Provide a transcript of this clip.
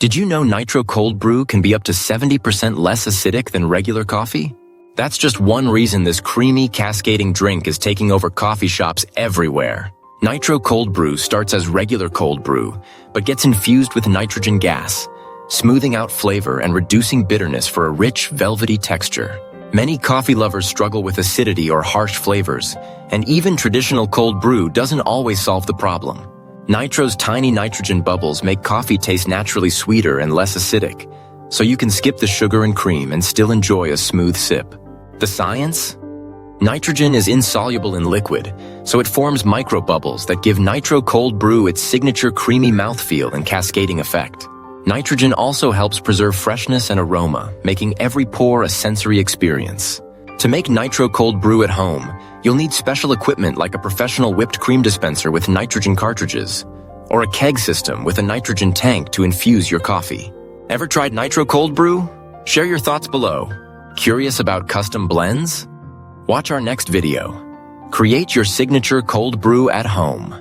Did you know Nitro Cold Brew can be up to 70% less acidic than regular coffee? That's just one reason this creamy, cascading drink is taking over coffee shops everywhere. Nitro Cold Brew starts as regular cold brew, but gets infused with nitrogen gas, smoothing out flavor and reducing bitterness for a rich, velvety texture. Many coffee lovers struggle with acidity or harsh flavors, and even traditional cold brew doesn't always solve the problem. Nitro's tiny nitrogen bubbles make coffee taste naturally sweeter and less acidic, so you can skip the sugar and cream and still enjoy a smooth sip. The science? Nitrogen is insoluble in liquid, so it forms microbubbles that give Nitro Cold Brew its signature creamy mouthfeel and cascading effect. Nitrogen also helps preserve freshness and aroma, making every pour a sensory experience. To make Nitro Cold Brew at home, you'll need special equipment like a professional whipped cream dispenser with nitrogen cartridges, or a keg system with a nitrogen tank to infuse your coffee. Ever tried Nitro Cold Brew? Share your thoughts below. Curious about custom blends? Watch our next video. Create your signature cold brew at home.